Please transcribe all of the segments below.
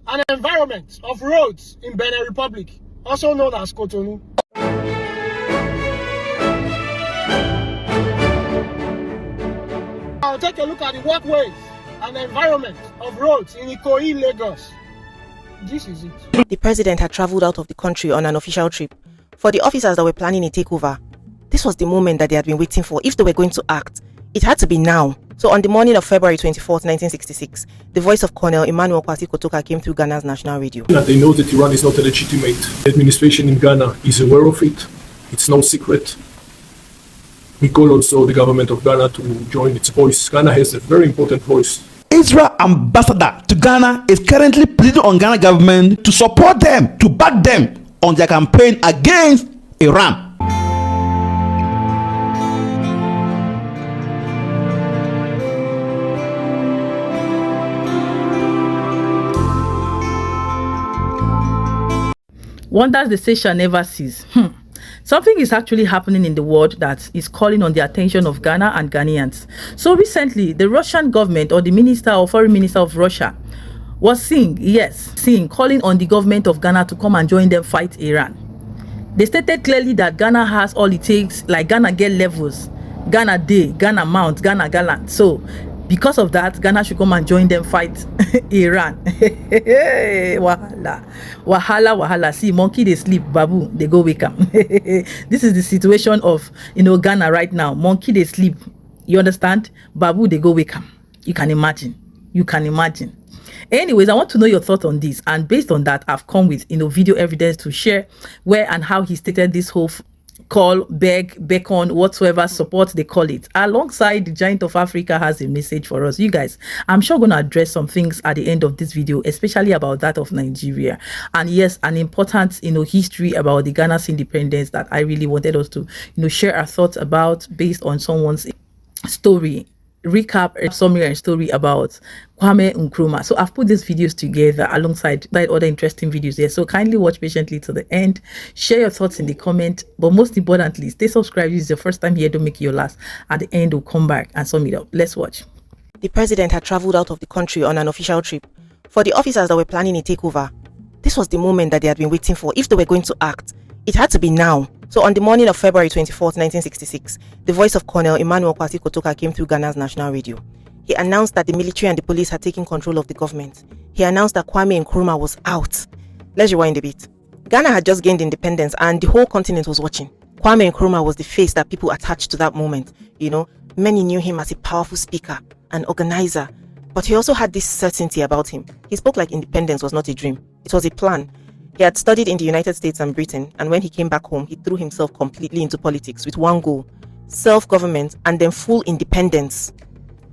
and environment of roads in Benin Republic, also known as Cotonou. I'll take a look at the walkways and environment of roads in Ikoyi, Lagos. This is it. The president had traveled out of the country on an official trip. For the officers that were planning a takeover, this was the moment that they had been waiting for. If they were going to act, it had to be now. So on the morning of February 24th, 1966, the voice of Colonel Emmanuel Kotoka came through Ghana's national radio. They know that Iran is not a legitimate administration in Ghana is aware of it. It's no secret. We call also the government of Ghana to join its voice. Ghana has a very important voice. Israel ambassador to Ghana is currently pleading on Ghana government to support them, to back them on their campaign against Iran. Wonders they say shall never cease. Something is actually happening in the world that is calling on the attention of Ghana and Ghanaians. So recently, the Russian government or the minister or foreign minister of Russia was seen calling on the government of Ghana to come and join them fight Iran. They stated clearly that Ghana has all it takes, like Ghana get levels, Ghana day, Ghana mount, Ghana gallant. So because of that, Ghana should come and join them fight Iran. Wahala. See, monkey they sleep, babu they go wake up. This is the situation of Ghana right now. Monkey they sleep, you understand? Babu they go wake up. You can imagine. Anyways, I want to know your thoughts on this, and based on that, I've come with video evidence to share where and how he stated this whole call, beg, beckon, whatsoever support they call it. Alongside, the Giant of Africa has a message for us. You guys, I'm sure going to address some things at the end of this video, especially about that of Nigeria. And yes, an important, history about the Ghana's independence that I really wanted us to, share our thoughts about based on someone's story. Recap, summary and story about Kwame Nkrumah. So I've put these videos together alongside other interesting videos there. So kindly watch patiently to the end. Share your thoughts in the comment. But most importantly, stay subscribed. This is your first time here. Don't make it your last. At the end, we'll come back and sum it up. Let's watch. The president had traveled out of the country on an official trip. For the officers that were planning a takeover, this was the moment that they had been waiting for. If they were going to act, it had to be now. So on the morning of February 24th, 1966, the voice of Colonel Emmanuel Kotoka came through Ghana's national radio. He announced that the military and the police had taken control of the government. He announced that Kwame Nkrumah was out. Let's rewind a bit. Ghana had just gained independence and the whole continent was watching. Kwame Nkrumah was the face that people attached to that moment. Many knew him as a powerful speaker, an organizer, but he also had this certainty about him. He spoke like independence was not a dream. It was a plan. He had studied in the United States and Britain, and when he came back home, he threw himself completely into politics with one goal: self-government and then full independence.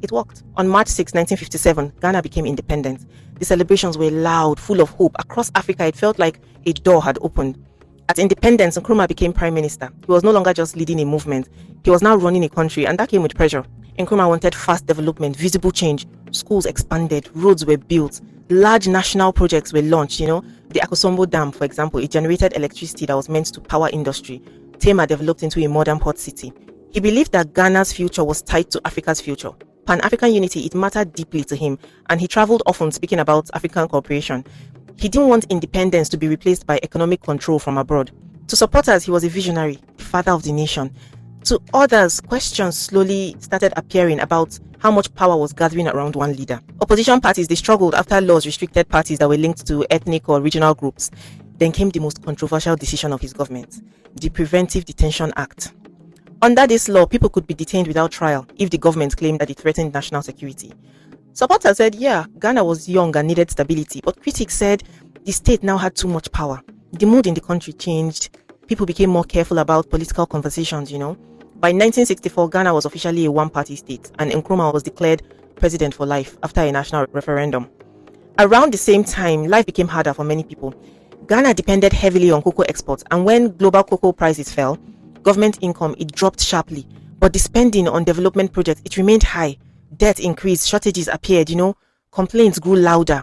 It worked. On March 6, 1957, Ghana became independent. The celebrations were loud, full of hope. Across Africa, it felt like a door had opened. At independence, Nkrumah became prime minister. He was no longer just leading a movement. He was now running a country, and that came with pressure. Nkrumah wanted fast development, visible change. Schools expanded, roads were built, large national projects were launched. The Akosombo Dam, for example, it generated electricity that was meant to power industry. Tema developed into a modern port city. He believed that Ghana's future was tied to Africa's future. Pan-African unity, it mattered deeply to him, and he traveled often speaking about African cooperation. He didn't want independence to be replaced by economic control from abroad. To supporters, he was a visionary, the father of the nation. To others, questions slowly started appearing about how much power was gathering around one leader. Opposition parties, they struggled after laws restricted parties that were linked to ethnic or regional groups. Then came the most controversial decision of his government, the Preventive Detention Act. Under this law, people could be detained without trial if the government claimed that it threatened national security. Supporters said, yeah, Ghana was young and needed stability, but critics said the state now had too much power. The mood in the country changed. People became more careful about political conversations, By 1964, Ghana was officially a one-party state, and Nkrumah was declared president for life after a national referendum. Around the same time, life became harder for many people. Ghana depended heavily on cocoa exports, and when global cocoa prices fell, government income, it dropped sharply. But the spending on development projects, it remained high. Debt increased, shortages appeared, complaints grew louder.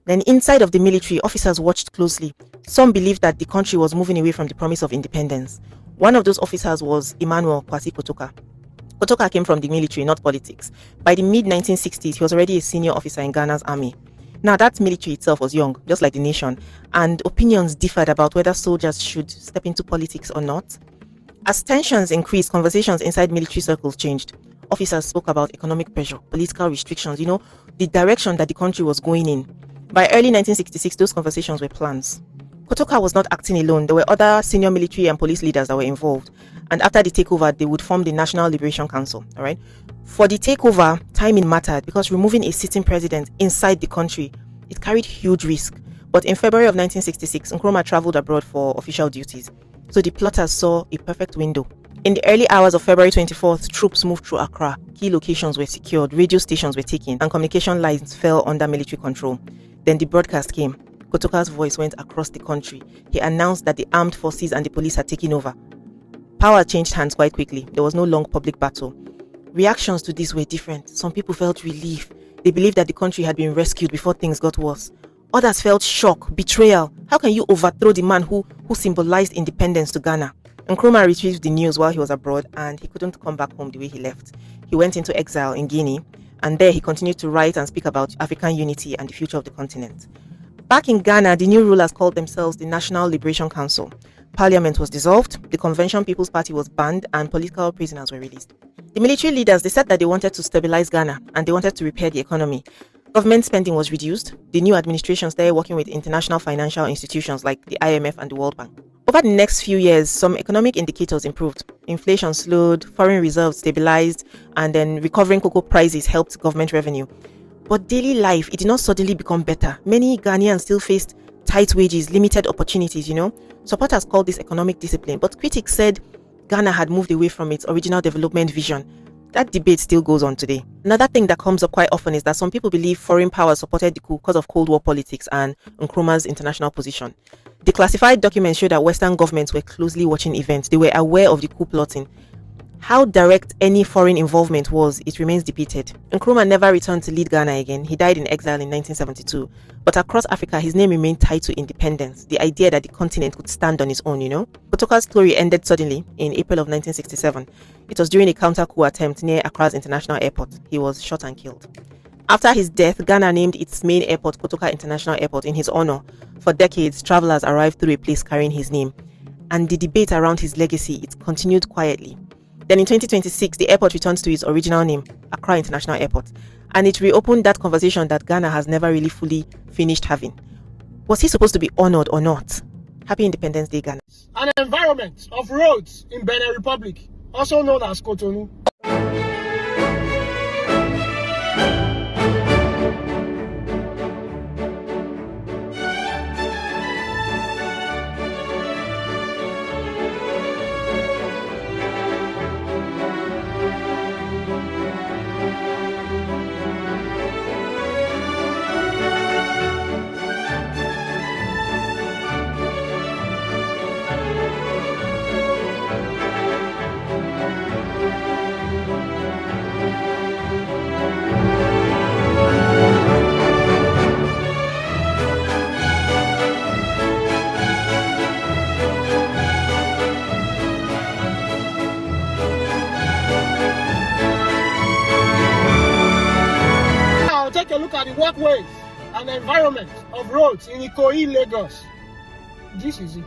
Then inside of the military, officers watched closely. Some believed that the country was moving away from the promise of independence. One of those officers was Emmanuel Kotoka. Kotoka came from the military, not politics. By the mid-1960s, he was already a senior officer in Ghana's army. Now, that military itself was young, just like the nation, and opinions differed about whether soldiers should step into politics or not. As tensions increased, conversations inside military circles changed. Officers spoke about economic pressure, political restrictions, the direction that the country was going in. By early 1966, those conversations were plans. Kotoka was not acting alone. There were other senior military and police leaders that were involved. And after the takeover, they would form the National Liberation Council. All right. For the takeover, timing mattered because removing a sitting president inside the country, it carried huge risk. But in February of 1966, Nkrumah traveled abroad for official duties. So the plotters saw a perfect window. In the early hours of February 24th, troops moved through Accra. Key locations were secured, radio stations were taken, and communication lines fell under military control. Then the broadcast came. Kotoka's voice went across the country. He announced that the armed forces and the police had taken over. Power changed hands quite quickly. There was no long public battle. Reactions to this were different. Some people felt relief. They believed that the country had been rescued before things got worse. Others felt shock, betrayal. How can you overthrow the man who symbolized independence to Ghana? Nkrumah retrieved the news while he was abroad, and he couldn't come back home the way he left. He went into exile in Guinea, and there he continued to write and speak about African unity and the future of the continent. Back in Ghana, the new rulers called themselves the National Liberation Council. Parliament was dissolved, the Convention People's Party was banned, and political prisoners were released. The military leaders, they said that they wanted to stabilize Ghana and they wanted to repair the economy. Government spending was reduced. The new administration started working with international financial institutions like the IMF and the World Bank. Over the next few years, some economic indicators improved. Inflation slowed, foreign reserves stabilized, and then recovering cocoa prices helped government revenue. But daily life, it did not suddenly become better. Many Ghanaians still faced tight wages, limited opportunities, Supporters called this economic discipline, but critics said Ghana had moved away from its original development vision. That debate still goes on today. Another thing that comes up quite often is that some people believe foreign powers supported the coup because of Cold War politics and Nkrumah's international position. The classified documents show that Western governments were closely watching events. They were aware of the coup plotting. How direct any foreign involvement was, it remains debated. Nkrumah never returned to lead Ghana again. He died in exile in 1972. But across Africa, his name remained tied to independence, the idea that the continent could stand on its own, Kotoka's story ended suddenly in April of 1967. It was during a counter-coup attempt near Accra's International Airport. He was shot and killed. After his death, Ghana named its main airport Kotoka International Airport in his honor. For decades, travelers arrived through a place carrying his name. And the debate around his legacy, it continued quietly. Then in 2026, the airport returned to its original name, Accra International Airport, and it reopened that conversation that Ghana has never really fully finished having. Was he supposed to be honored or not? Happy Independence Day, Ghana. An environment of roads in Benin Republic, also known as Cotonou. Take a look at the walkways and the environment of roads in Ikoyi, Lagos. This is it.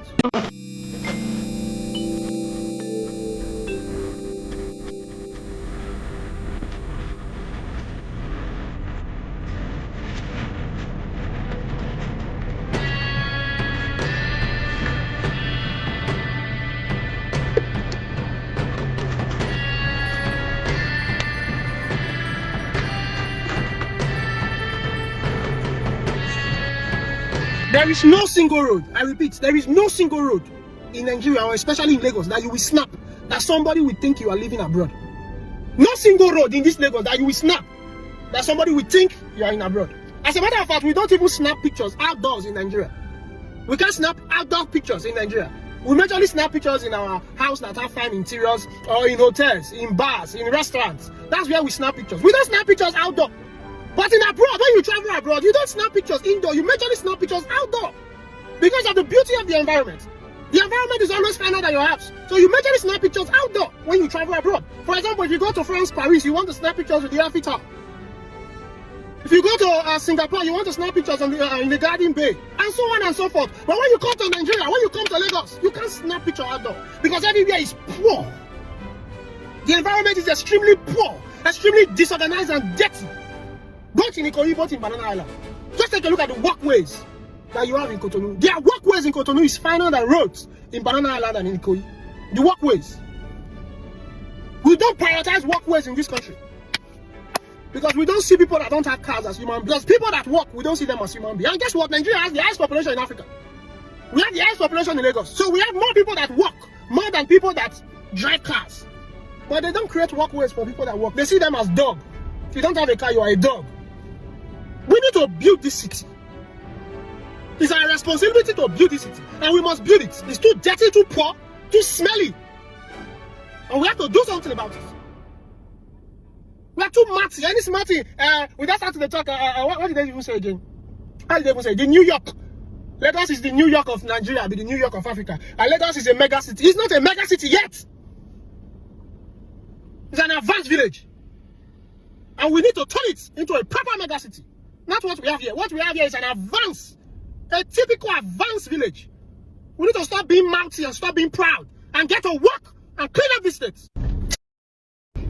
There is no single road, I repeat, there is no single road in Nigeria, or especially in Lagos, that you will snap, that somebody will think you are living abroad. No single road in this Lagos that you will snap, that somebody will think you are in abroad. As a matter of fact, we don't even snap pictures outdoors in Nigeria. We can't snap outdoor pictures in Nigeria. We majorly snap pictures in our house that have fine interiors, or in hotels, in bars, in restaurants. That's where we snap pictures. We don't snap pictures outdoor. But in abroad, when you travel abroad, you don't snap pictures indoor, you majorly snap pictures outdoor. Because of the beauty of the environment. The environment is always finer than your house. So you majorly snap pictures outdoor when you travel abroad. For example, if you go to France, Paris, you want to snap pictures with the Eiffel Tower. If you go to Singapore, you want to snap pictures on the, in the Garden Bay, and so on and so forth. But when you come to Nigeria, when you come to Lagos, you can't snap picture outdoor because everywhere is poor. The environment is extremely poor, extremely disorganized and dirty. Both in Ikoyi, both in Banana Island. Just take a look at the walkways that you have in Cotonou. Their walkways in Cotonou is finer than roads in Banana Island and in Ikoyi. The walkways. We don't prioritize walkways in this country. Because we don't see people that don't have cars as human beings. People that walk, we don't see them as human beings. And guess what? Nigeria has the highest population in Africa. We have the highest population in Lagos. So we have more people that walk, more than people that drive cars. But they don't create walkways for people that walk. They see them as dog. If you don't have a car, you are a dog. We need to build this city. It's our responsibility to build this city. And we must build it. It's too dirty, too poor, too smelly. And we have to do something about it. We are too smarty. Any smarty, without starting to talk, what did they even say again? How did they even say? The New York. Lagos is the New York of Nigeria, be the New York of Africa. And Lagos is a mega city. It's not a mega city yet. It's an advanced village. And we need to turn it into a proper mega city. Not what we have here. What we have here is an advanced, a typical advanced village. We need to stop being mouthy and stop being proud and get to work and clean up this state.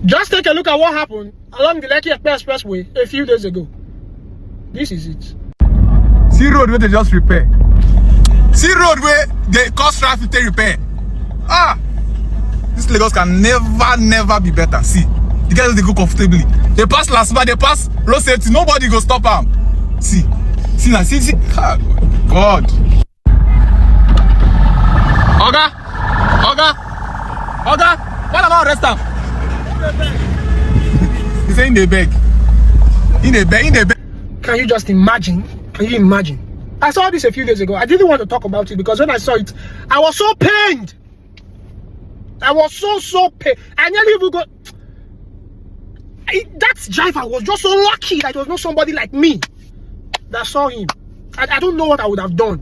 Just take a look at what happened along the Lekki Expressway a few days ago. This is it. See road where they just repair. See road where they cause traffic to repair. Ah! This Lagos can never be better. See, the guys they go comfortably. They pass last bar, they pass road safety. Nobody go stop them. See now, see. Ah, God. Oga, what about arrest them? He's saying they beg. In a beg. Can you just imagine? Can you imagine? I saw this a few days ago. I didn't want to talk about it because when I saw it, I was so pained. I was so pained. I nearly even got... That driver was just so lucky that it was not somebody like me that saw him. I don't know what I would have done.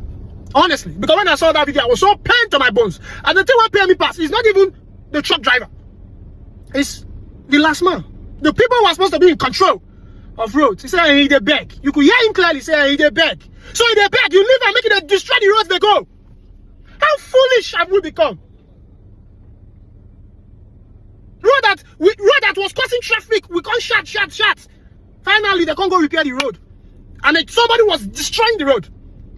Honestly. Because when I saw that video, I was so pained to my bones. And the thing what paid me pass is not even the truck driver. It's the last man. The people who are supposed to be in control of roads. He said, I need a beg. You could hear him clearly say, I need a beg. So in a beg, you leave and make it destroy the roads they go. How foolish have we become? Road that was causing traffic, we can't shut. Finally, they can't go repair the road. And somebody was destroying the road.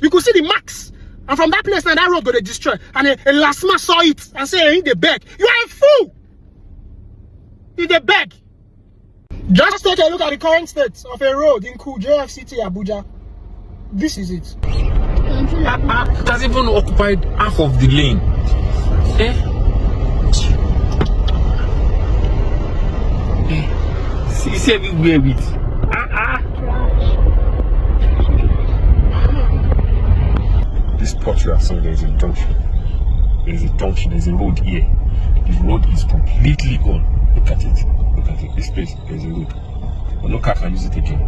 You could see the marks. And from that place, now that road got destroyed. And a last man saw it and said, I need a beg. You are a fool. It's a beg. Just take a look at the current state of a road in JFCT Abuja. This is it. It has even occupied half of the lane. See everywhere with This spot you are seeing, there is a junction. There's a road here. The road is completely gone. Look at it. This place, there's a road. But no car can use it again.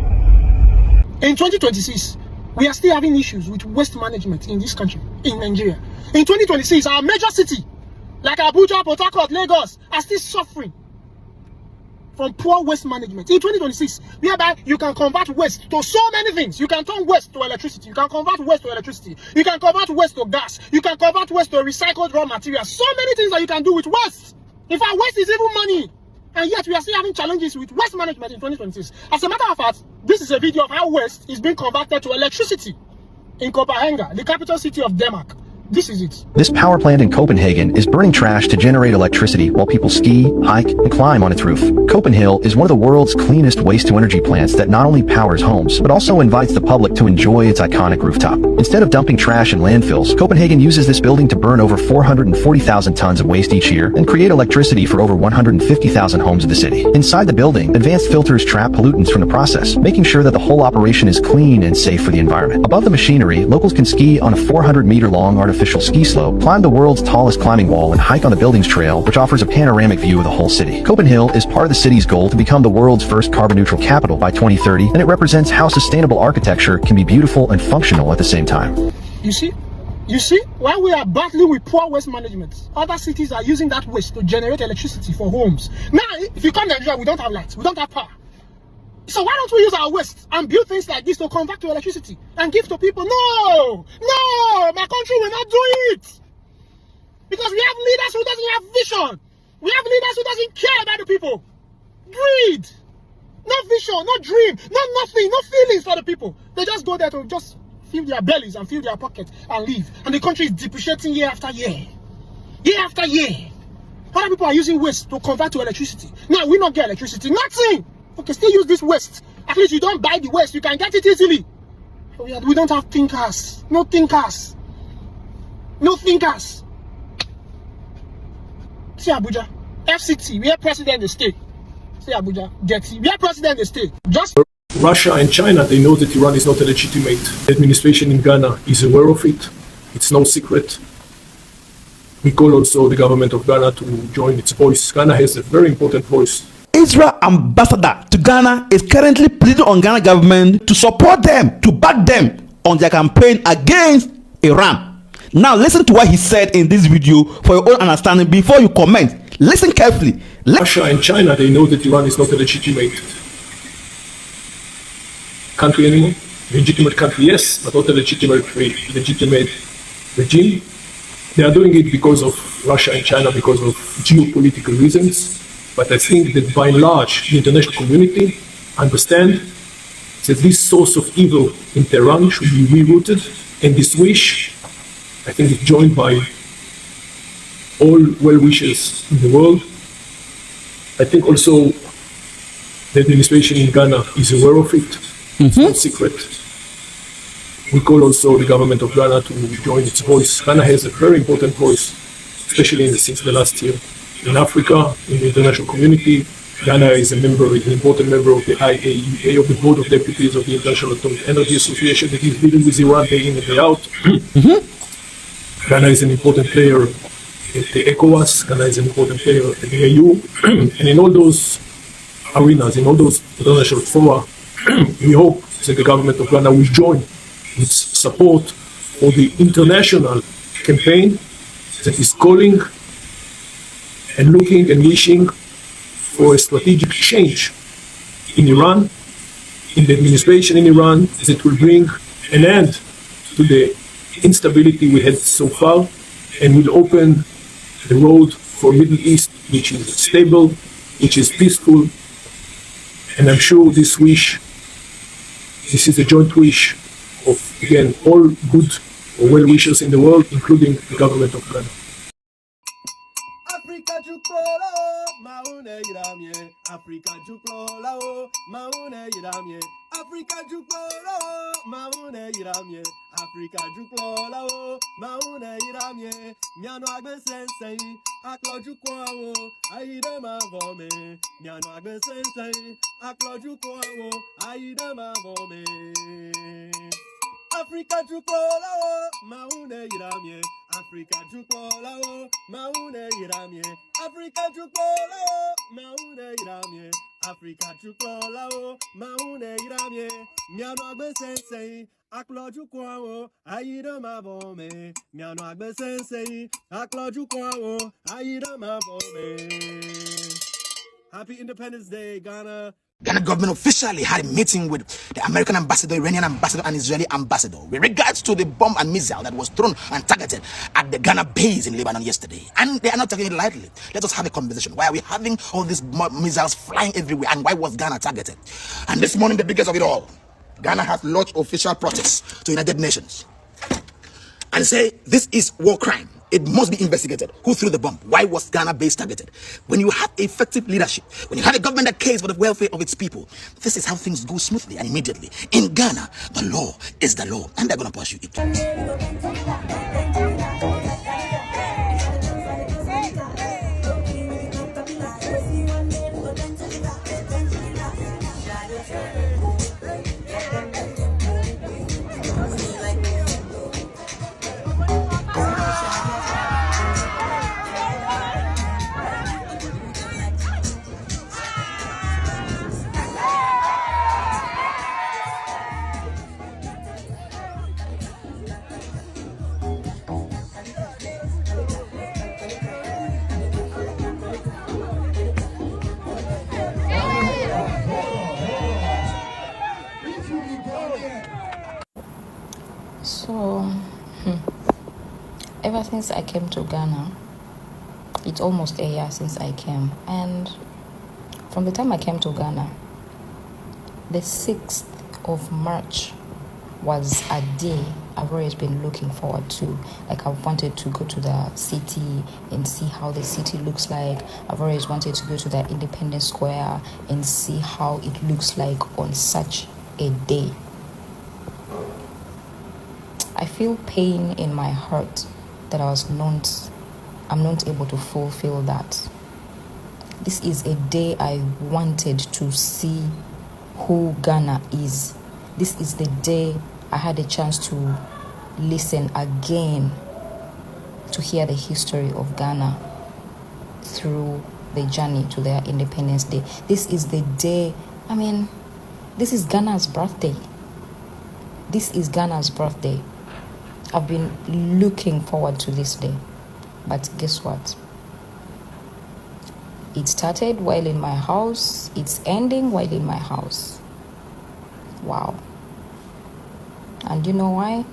In 2026, we are still having issues with waste management in this country, in Nigeria. In 2026, our major city, like Abuja, Post-coup, Lagos, are still suffering from poor waste management. In 2026, whereby you can convert waste to so many things. You can turn waste to electricity. You can convert waste to electricity. You can convert waste to gas. You can convert waste to recycled raw materials. So many things that you can do with waste. In fact, waste is even money. And yet we are still having challenges with waste management in 2026. As a matter of fact, this is a video of how waste is being converted to electricity in Copenhagen, the capital city of Denmark. This is it. This power plant in Copenhagen is burning trash to generate electricity while people ski, hike, and climb on its roof. Copenhagen is one of the world's cleanest waste-to-energy plants that not only powers homes, but also invites the public to enjoy its iconic rooftop. Instead of dumping trash in landfills, Copenhagen uses this building to burn over 440,000 tons of waste each year and create electricity for over 150,000 homes of the city. Inside the building, advanced filters trap pollutants from the process, making sure that the whole operation is clean and safe for the environment. Above the machinery, locals can ski on a 400-meter-long artificial ski slope, climb the world's tallest climbing wall, and hike on the building's trail, which offers a panoramic view of the whole city. Copenhagen is part of the city's goal to become the world's first carbon-neutral capital by 2030, and it represents how sustainable architecture can be beautiful and functional at the same time. You see, while we are battling with poor waste management, other cities are using that waste to generate electricity for homes. Now, if you come to Nigeria, we don't have lights, we don't have power. So why don't we use our waste and build things like this to convert to electricity and give to people? No, my country will not do it. Because we have leaders who doesn't have vision. We have leaders who doesn't care about the people. Greed. No vision, no dream, no nothing, no feelings for the people. They just go there to just fill their bellies and fill their pockets and leave. And the country is depreciating year after year. Year after year. Other people are using waste to convert to electricity. Now we not get electricity. Nothing. Okay, still use this waste. At least you don't buy the waste. You can get it easily. We don't have thinkers. No thinkers. No thinkers. See Abuja. FCT, we are president of the state. See Abuja. Getty, we are president of the state. Just Russia and China, they know that Iran is not a legitimate. The administration in Ghana is aware of it. It's no secret. We call also the government of Ghana to join its voice. Ghana has a very important voice. Israel ambassador to Ghana is currently pleading on Ghana government to support them, to back them on their campaign against Iran. Now listen to what he said in this video for your own understanding before you comment. Listen carefully. Russia and China, they know that Iran is not a legitimate country anymore. Legitimate country, yes, but not a legitimate regime. They are doing it because of Russia and China, because of geopolitical reasons. But I think that by and large, the international community understand that this source of evil in Tehran should be rerouted, and this wish, I think, is joined by all well-wishers in the world. I think also the administration in Ghana is aware of it. It's no secret. We call also the government of Ghana to join its voice. Ghana has a very important voice, especially since the last year. In Africa, in the international community, Ghana is an important member of the IAEA, of the Board of Deputies of the International Atomic Energy Association that is dealing with Iran day in and day out. Ghana is an important player at the ECOWAS. Ghana is an important player at the AU. And in all those arenas, in all those international fora, we hope that the government of Ghana will join its support for the international campaign that is calling and looking and wishing for a strategic change in Iran, in the administration in Iran, that will bring an end to the instability we had so far and will open the road for Middle East, which is stable, which is peaceful. And I'm sure this is a joint wish of, again, all good or well-wishers in the world, including the government of Ghana. Africa Juklola, Maune Iramye, Africa Juklola, Maune Iramye, Africa Juklola, Maune Iramye, Africa Juklola, Maune Iramye, Miano Agbe Sensei, Aklo Jukwa, Aida Mavome, Miano Agbe Sensei, Aklo Jukwa, Aida Mavome. Africa Juklola, Maune Iramye, Africa Juklola, Maune Iramye, Africa Juklola, Maune Iramye, Africa Juklola, Maune Iramye, Miano Agbe Sensei, Aklo Jukwa, Aida Mavome, Miano Agbe Sensei, Aklo Jukwa, Aida Mavome. Happy Independence Day, Ghana. Ghana government officially had a meeting with the American ambassador, Iranian ambassador, and Israeli ambassador with regards to the bomb and missile that was thrown and targeted at the Ghana base in Lebanon yesterday. And they are not taking it lightly. Let us have a conversation. Why are we having all these missiles flying everywhere, and why was Ghana targeted? And this morning, the biggest of it all, Ghana has lodged official protest to United Nations and say this is war crime. It must be investigated. Who threw the bomb? Why was Ghana base targeted? When you have effective leadership, when you have a government that cares for the welfare of its people, this is how things go smoothly and immediately. In Ghana, the law is the law, and they're going to pursue it. Ever since I came to Ghana, it's almost a year since I came, and from the time I came to Ghana, the 6th of March was a day I've always been looking forward to. Like, I've wanted to go to the city and see how the city looks like. I've always wanted to go to the Independence Square and see how it looks like on such a day. I feel pain in my heart that I'm not able to fulfill that. This is a day I wanted to see who Ghana is. This is the day I had a chance to listen again to hear the history of Ghana through the journey to their Independence Day. This is the day, this is Ghana's birthday. This is Ghana's birthday. I've been looking forward to this day. But guess what? It started while in my house. It's ending while in my house. Wow. And you know why?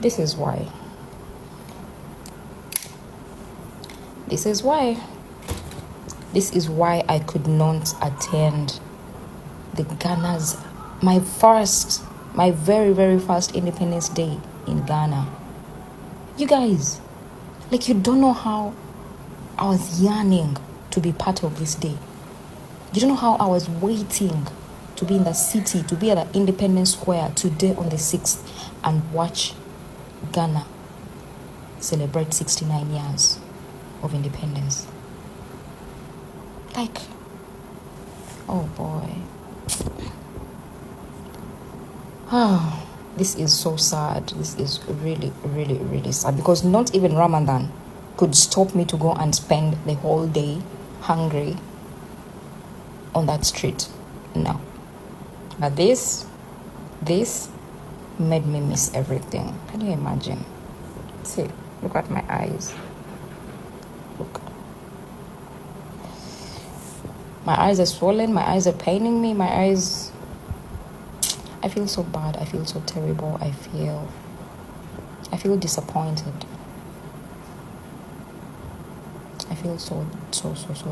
This is why. This is why. This is why I could not attend my very, very first Independence Day in Ghana. You guys, you don't know how I was yearning to be part of this day. You don't know how I was waiting to be in the city, to be at the Independence Square today on the 6th and watch Ghana celebrate 69 years of independence. Oh boy. This is so sad. This is really, really, really sad, because not even Ramadan could stop me to go and spend the whole day hungry on that street. No. But this made me miss everything. Can you imagine? See, look at my eyes. Look. My eyes are swollen. My eyes are paining me. I feel so bad. I feel so terrible. I feel disappointed. I feel so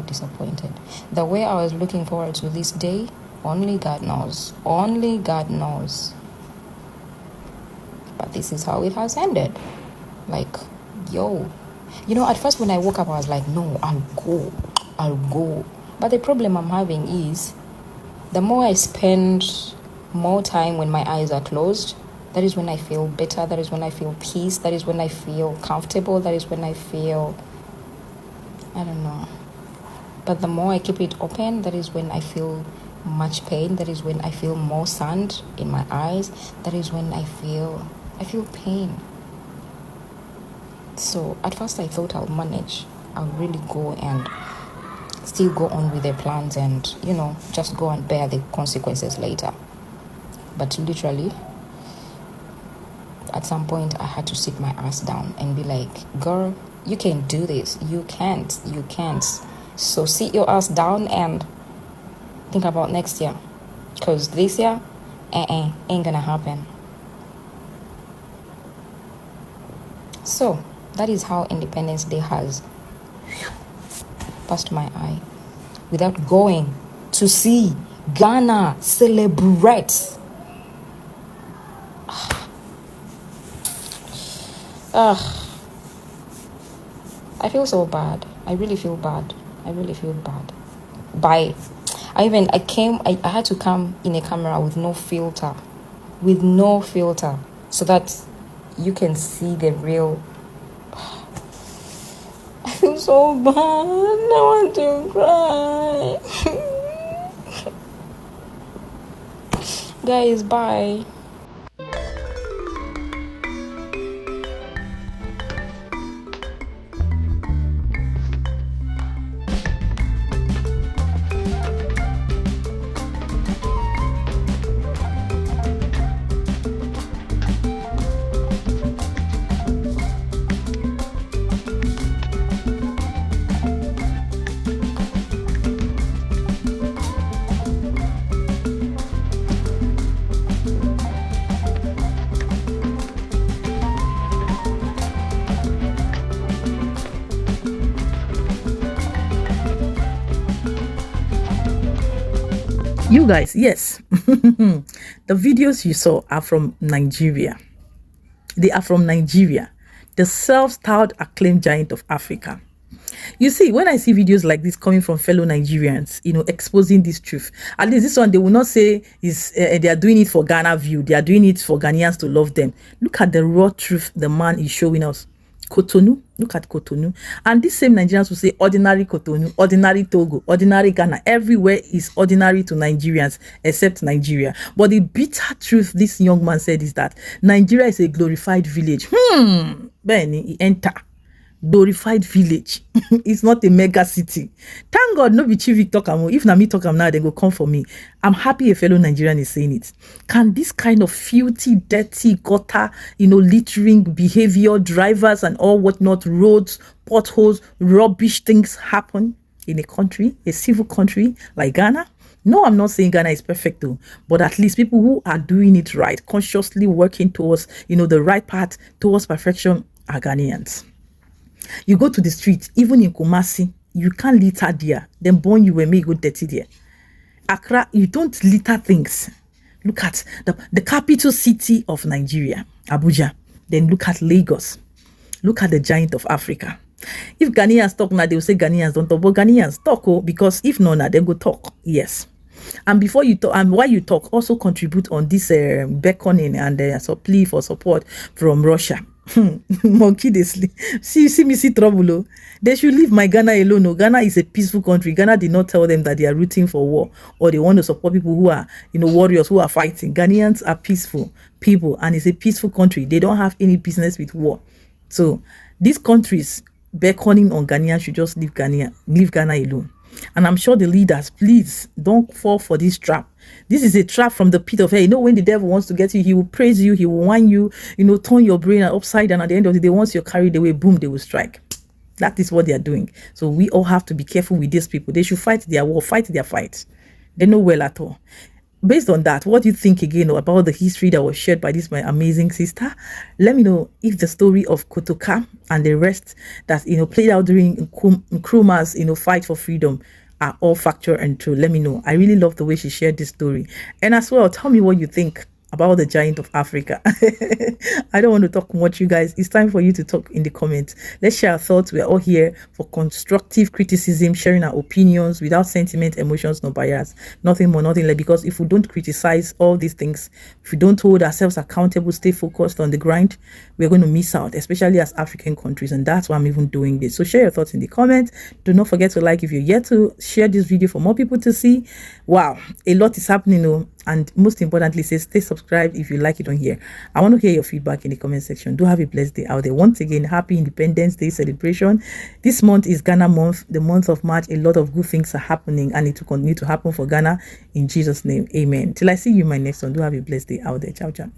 disappointed. The way I was looking forward to this day, only God knows. Only God knows. But this is how it has ended. At first when I woke up, I was like, no, I'll go. But the problem I'm having is, the more I spend more time when my eyes are closed, that is when I feel better. That is when I feel peace. That is when I feel comfortable. That is when I feel, I don't know. But the more I keep it open, that is when I feel much pain. That is when I feel more sand in my eyes. That is when I feel pain. So at first I thought I'll manage. I'll really go and still go on with the plans and, just go and bear the consequences later. But literally, at some point, I had to sit my ass down and be like, girl, you can do this. You can't. So sit your ass down and think about next year. Because this year, ain't gonna happen. So, that is how Independence Day has passed my eye. Without going to see Ghana celebrate. I feel so bad. I really feel bad. I had to come in a camera with no filter, so that you can see the real. I feel so bad. I want to cry. Guys, bye. You guys, yes. The videos you saw are from Nigeria. They are from Nigeria, the self-styled acclaimed giant of Africa. You see, when I see videos like this coming from fellow Nigerians, exposing this truth, at least this one, they will not say is they are doing it for Ghana view. They are doing it for Ghanaians to love them. Look at the raw truth the man is showing us. Cotonou, look at Cotonou. And these same Nigerians will say ordinary Cotonou, ordinary Togo, ordinary Ghana. Everywhere is ordinary to Nigerians except Nigeria. But the bitter truth this young man said is that Nigeria is a glorified village. Benin, he enter. Glorified village. It's not a mega city. Thank God, no be Chief Vic talk am. If na me talk am now, they go come for me. I'm happy a fellow Nigerian is saying it. Can this kind of filthy, dirty, gutter, littering behavior, drivers and all whatnot, roads, potholes, rubbish things happen in a country, a civil country like Ghana? No, I'm not saying Ghana is perfect though, but at least people who are doing it right, consciously working towards, the right path towards perfection are Ghanaians. You go to the street, even in Kumasi, you can't litter there. Then born you were made go dirty there. Accra, you don't litter things. Look at the capital city of Nigeria, Abuja. Then look at Lagos. Look at the giant of Africa. If Ghanaians talk now, they will say Ghanaians don't talk. But Ghanaians talk, because if not, now they go talk. Yes. And before you talk, and while you talk, also contribute on this beckoning and plea for support from Russia. Monkey they sleep. See me see trouble. Oh. They should leave my Ghana alone. Oh. Ghana is a peaceful country. Ghana did not tell them that they are rooting for war or they want to support people who are, warriors who are fighting. Ghanaians are peaceful people and it's a peaceful country. They don't have any business with war. So these countries beckoning on Ghanaians should just leave Ghana alone. And I'm sure the leaders, please don't fall for this trap. This is a trap from the pit of hell. When the devil wants to get you, he will praise you, he will whine you, turn your brain upside down. At the end of the day, once you're carried away, boom, they will strike. That is what they are doing. So we all have to be careful with these people. They should fight their war, fight their fight. They know well at all. Based on that, what do you think again about the history that was shared by this my amazing sister? Let me know if the story of Kotoka and the rest that played out during Nkrumah's fight for freedom are all factual and true. Let me know. I really love the way she shared this story. And as well, tell me what you think about the giant of Africa. I don't want to talk much, you guys. It's time for you to talk in the comments. Let's share our thoughts. We're all here for constructive criticism, sharing our opinions without sentiment, emotions, no bias. Nothing more, nothing less. Because if we don't criticize all these things, if we don't hold ourselves accountable, stay focused on the grind, we're going to miss out, especially as African countries. And that's why I'm even doing this. So share your thoughts in the comments. Do not forget to like if you're yet to share this video for more people to see. Wow, a lot is happening. And most importantly, stay subscribed if you like it on here. I want to hear your feedback in the comment section. Do have a blessed day out there. Once again, happy Independence Day celebration. This month is Ghana month, the month of March. A lot of good things are happening and it will continue to happen for Ghana. In Jesus' name, amen. Till I see you in my next one. Do have a blessed day out there. Ciao, ciao.